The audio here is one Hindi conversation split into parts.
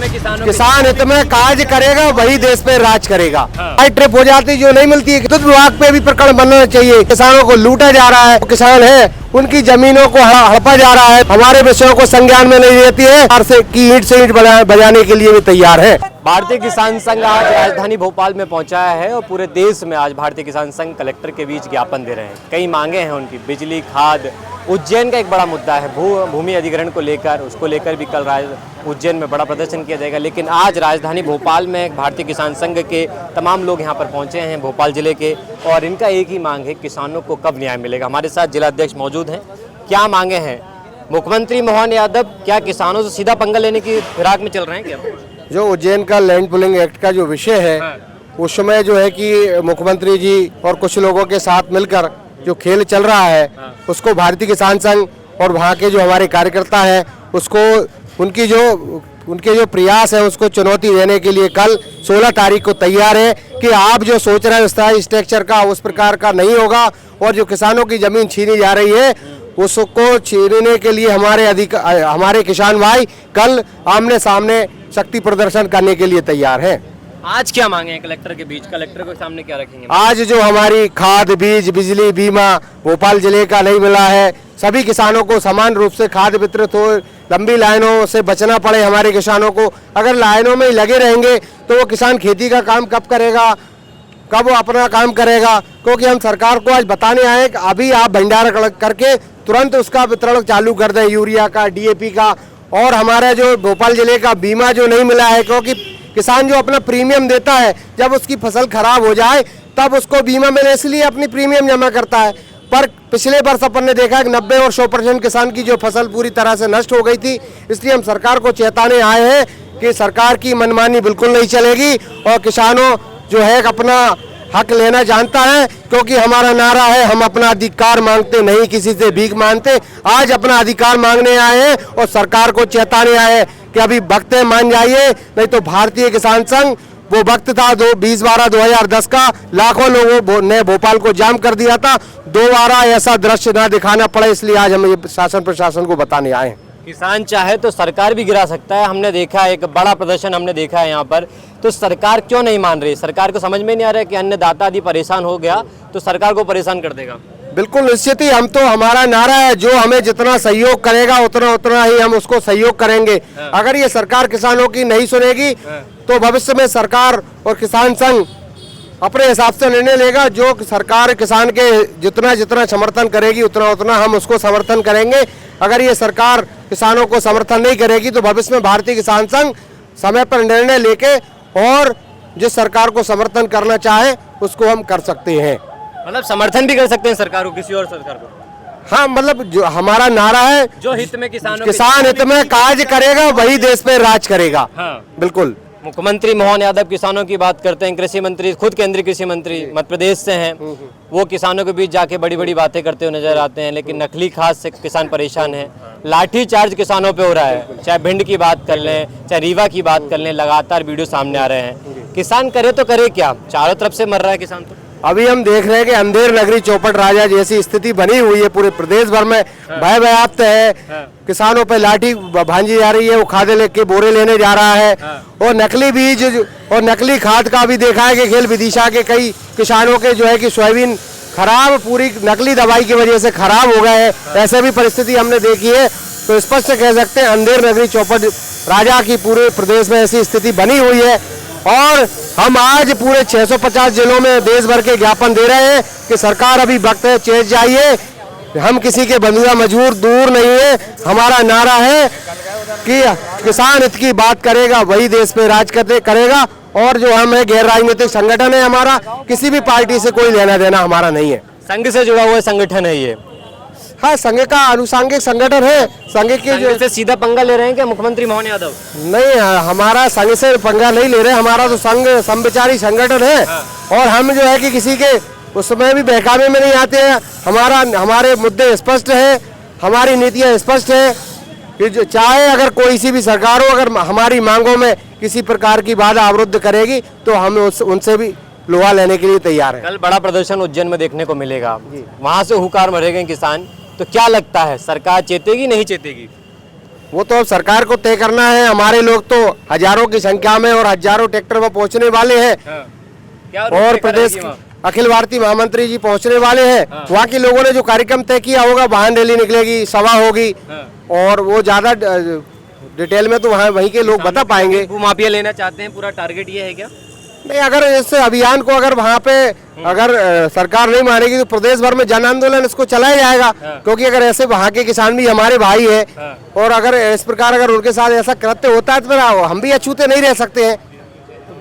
में किसान हित में कार्य करेगा वही देश पे राज करेगा। ट्रिप हो जाती जो नहीं मिलती है, विद्युत विभाग पे भी प्रकरण बनना चाहिए। किसानों को लूटा जा रहा है, किसान है उनकी जमीनों को हड़पा जा रहा है, हमारे विषयों को संज्ञान में नहीं लेती है, ईंट से ईंट बजाने के लिए भी तैयार है। भारतीय किसान संघ आज राजधानी भोपाल में पहुंचा है और पूरे देश में आज भारतीय किसान संघ कलेक्टर के बीच ज्ञापन दे रहे हैं। कई मांगे हैं उनकी, बिजली, खाद, उज्जैन का एक बड़ा मुद्दा है भूमि अधिग्रहण को लेकर, उसको लेकर भी कल उज्जैन में बड़ा प्रदर्शन किया जाएगा। लेकिन आज राजधानी भोपाल में भारतीय किसान संघ के तमाम लोग यहाँ पर पहुँचे हैं भोपाल जिले के, और इनका एक ही मांग है, किसानों को कब न्याय मिलेगा। हमारे साथ जिला अध्यक्ष मौजूद हैं। क्या मांगे हैं? मुख्यमंत्री मोहन यादव क्या किसानों से सीधा पंगा लेने की फिराक में चल रहे हैं क्या? जो उज्जैन का लैंड पुलिंग एक्ट का जो विषय है, उसमें जो है कि मुख्यमंत्री जी और कुछ लोगों के साथ मिलकर जो खेल चल रहा है, उसको भारतीय किसान संघ और वहाँ के जो हमारे कार्यकर्ता हैं उसको उनके जो प्रयास है उसको चुनौती देने के लिए कल 16 तारीख को तैयार है कि आप जो सोच रहे हैं स्ट्रक्चर का उस प्रकार का नहीं होगा, और जो किसानों की जमीन छीनी जा रही है उसको छीनने के लिए हमारे किसान भाई कल आमने सामने शक्ति प्रदर्शन करने के लिए तैयार हैं। आज क्या मांगे हैं कलेक्टर के बीच? कलेक्टर के सामने क्या रखेंगे? आज जो हमारी खाद, बीज, बिजली, बीमा भोपाल जिले का नहीं मिला है, सभी किसानों को समान रूप से खाद वितरित हो, लंबी लाइनों से बचना पड़े हमारे किसानों को। अगर लाइनों में ही लगे रहेंगे तो वो किसान खेती का काम कब करेगा, कब वो अपना काम करेगा? क्योंकि हम सरकार को आज बताने आए कि अभी आप भंडारण करके तुरंत उसका वितरण चालू कर दें, यूरिया का, डीएपी का, और हमारा जो भोपाल जिले का बीमा जो नहीं मिला है, क्योंकि किसान जो अपना प्रीमियम देता है जब उसकी फसल खराब हो जाए तब उसको बीमा मिले, इसलिए अपनी प्रीमियम जमा करता है। पर पिछले वर्ष अपन ने देखा कि 90 और 100% किसान की जो फसल पूरी तरह से नष्ट हो गई थी। इसलिए हम सरकार को चेताने आए हैं कि सरकार की मनमानी बिल्कुल नहीं चलेगी और किसानों जो है अपना हक लेना जानता है, क्योंकि हमारा नारा है हम अपना अधिकार मांगते नहीं किसी से भीख मांगते। आज अपना अधिकार मांगने आए हैं और सरकार को चेताने आए हैं कि अभी वक्त है, मान जाइए, नहीं तो भारतीय किसान संघ वो वक्त था 2012-2010 का, लाखों लोगों ने भोपाल को जाम कर दिया था। दोबारा ऐसा दृश्य ना दिखाना पड़े, इसलिए आज हम ये शासन प्रशासन को बताने आए हैं। किसान चाहे तो सरकार भी गिरा सकता है। हमने देखा है एक बड़ा प्रदर्शन हमने देखा है यहाँ पर, तो सरकार क्यों नहीं मान रही? सरकार को समझ में नहीं आ रहा है कि अन्नदाता आदि परेशान हो गया तो सरकार को परेशान कर देगा। बिल्कुल निश्चित ही, हम तो हमारा नारा है जो हमें जितना सहयोग करेगा उतना ही हम उसको सहयोग करेंगे। अगर ये सरकार किसानों की नहीं सुनेगी तो भविष्य में सरकार और किसान संघ अपने हिसाब से निर्णय लेगा। जो सरकार किसान के जितना समर्थन करेगी उतना हम उसको समर्थन करेंगे। अगर ये सरकार किसानों को समर्थन नहीं करेगी तो भविष्य में भारतीय किसान संघ समय पर निर्णय लेके और जिस सरकार को समर्थन करना चाहे उसको हम कर सकते हैं। मतलब समर्थन भी कर सकते हैं सरकार को, किसी और सरकार को? हाँ, मतलब जो हमारा नारा है जो हित में किसान हित में कार्य करेगा वही देश पे राज करेगा। हाँ। बिल्कुल। मुख्यमंत्री मोहन यादव किसानों की बात करते हैं, कृषि मंत्री खुद केंद्रीय कृषि मंत्री मध्य प्रदेश से हैं, वो किसानों के बीच जाके बड़ी बड़ी बातें करते हुए नजर आते हैं। लेकिन नकली खाद से किसान परेशान हैं, लाठी चार्ज किसानों पे हो रहा है, चाहे भिंड की बात कर लें, चाहे रीवा की बात कर लें, लगातार वीडियो सामने आ रहे हैं। किसान करे तो करे क्या? चारों तरफ से मर रहा है किसान। तो अभी हम देख रहे हैं कि अंधेर नगरी चौपट राजा जैसी स्थिति बनी हुई है, पूरे प्रदेश भर में भय व्याप्त है। किसानों पे लाठी भांजी जा रही है, वो खाद लेके बोरे लेने जा रहा है, और नकली बीज और नकली खाद का भी देखा है कि खेल विदिशा के कई किसानों के जो है कि सोयाबीन खराब पूरी नकली दवाई की वजह से खराब हो गए हैं। ऐसे भी परिस्थिति हमने देखी है। तो स्पष्ट कह सकते हैं अंधेर नगरी चौपट राजा की पूरे प्रदेश में ऐसी स्थिति बनी हुई है। और हम आज पूरे 650 जिलों में देश भर के ज्ञापन दे रहे हैं कि सरकार अभी वक्त है, चेत जाइए। हम किसी के बंधुआ मजबूर दूर नहीं है। हमारा नारा है कि किसान हित की बात करेगा वही देश पे राज करेगा। और जो हम है गैर राजनीतिक संगठन है, हमारा किसी भी पार्टी से कोई लेना देना हमारा नहीं है। संघ से जुड़ा हुआ संगठन है ये? हाँ, संघ का अनुसांगिक संगठन है। संघ के जो से सीधा पंगा ले रहे हैं क्या मुख्यमंत्री मोहन यादव? नहीं, हमारा संघ से पंगा नहीं ले रहे, हमारा तो संघ समविचारी संगठन है। और हम जो है कि किसी के उसमें भी बहकावे में नहीं आते हैं। हमारे मुद्दे स्पष्ट है, हमारी नीतियाँ स्पष्ट है कि जो चाहे अगर कोई सी भी सरकार हो, अगर हमारी मांगों में किसी प्रकार की बाधा अवरुद्ध करेगी तो हम उनसे भी लोहा लेने के लिए तैयार है। कल बड़ा प्रदर्शन उज्जैन में देखने को मिलेगा, वहां से हुकार भरेंगे किसान, तो क्या लगता है सरकार चेतेगी नहीं चेतेगी? वो तो अब सरकार को तय करना है। हमारे लोग तो हजारों की संख्या में और हजारों ट्रैक्टर में पहुंचने वाले हैं। क्या और प्रदेश अखिल भारतीय महामंत्री जी पहुंचने वाले हैं। वहाँ के लोगों ने जो कार्यक्रम तय किया होगा, वाहन रैली निकलेगी, सभा होगी, और वो ज्यादा डिटेल में तो वहीं के लोग बता पाएंगे। भूमाफिया लेना चाहते हैं, पूरा टारगेट ये है क्या? नहीं, अगर इस अभियान को अगर वहाँ पे अगर सरकार नहीं मानेगी तो प्रदेश भर में जन आंदोलन इसको चलाया जाएगा। क्योंकि अगर ऐसे वहाँ के किसान भी हमारे भाई है, और अगर इस प्रकार अगर उनके साथ ऐसा कृत्य होता है तो फिर हम भी अछूते नहीं रह सकते हैं।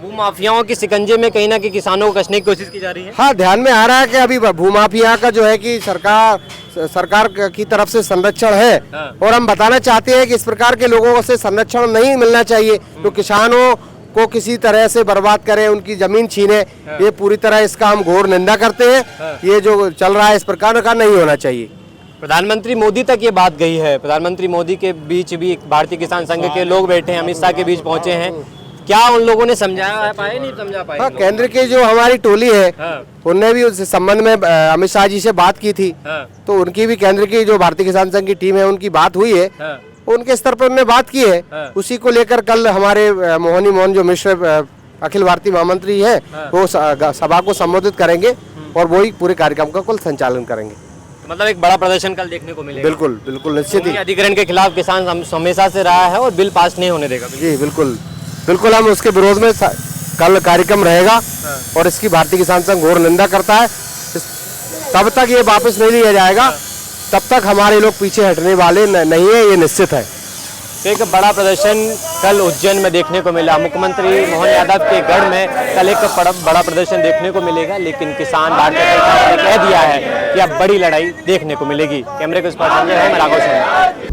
भूमाफियाओं के शिकंजे में कहीं ना कहीं किसानों को कसने की कोशिश की जा रही है। हाँ, ध्यान में आ रहा है कि अभी भूमाफिया का जो है कि सरकार की तरफ से संरक्षण है, और हम बताना चाहते हैं कि इस प्रकार के लोगों से संरक्षण नहीं मिलना चाहिए तो किसानों को किसी तरह से बर्बाद करे, उनकी जमीन छीने, ये पूरी तरह इसका हम घोर निंदा करते हैं। ये जो चल रहा है इस प्रकार का नहीं होना चाहिए। प्रधानमंत्री मोदी तक ये बात गई है। प्रधानमंत्री मोदी के बीच भी भारतीय किसान संघ के लोग बैठे हैं, अमित शाह के बीच पहुंचे हैं। क्या उन लोगों ने समझाया पाए, नहीं समझा पाए? हाँ, केंद्र की जो हमारी टोली है उनने भी उस संबंध में अमित शाह जी से बात की थी। तो उनकी भी केंद्र की जो भारतीय किसान संघ की टीम है उनकी बात हुई है, उनके स्तर पर उन्होंने बात की है। उसी को लेकर कल हमारे मोहनी मोहन जो मिश्र अखिल भारतीय महामंत्री है वो सभा को संबोधित करेंगे, और वही पूरे कार्यक्रम का कुल संचालन करेंगे। मतलब एक बड़ा प्रदर्शन कल देखने को मिलेगा। बिल्कुल बिल्कुल, निश्चित ही। अधिग्रहण के खिलाफ किसान हमेशा से रहा है और बिल पास नहीं होने देगा। जी बिल्कुल बिल्कुल, हम उसके विरोध में कल कार्यक्रम रहेगा, और इसकी भारतीय किसान संघ घोर निंदा करता है। तब तक ये वापस नहीं लिया जाएगा, तब तक हमारे लोग पीछे हटने वाले नहीं है, ये निश्चित है। तो एक बड़ा प्रदर्शन कल उज्जैन में देखने को मिला। मुख्यमंत्री मोहन यादव के गढ़ में कल एक बड़ा प्रदर्शन देखने को मिलेगा, लेकिन किसान भारतीय जनता पार्टी ने कह दिया है कि अब बड़ी लड़ाई देखने को मिलेगी। कैमरे के उस पर संजय है, मैं राघव सिंह।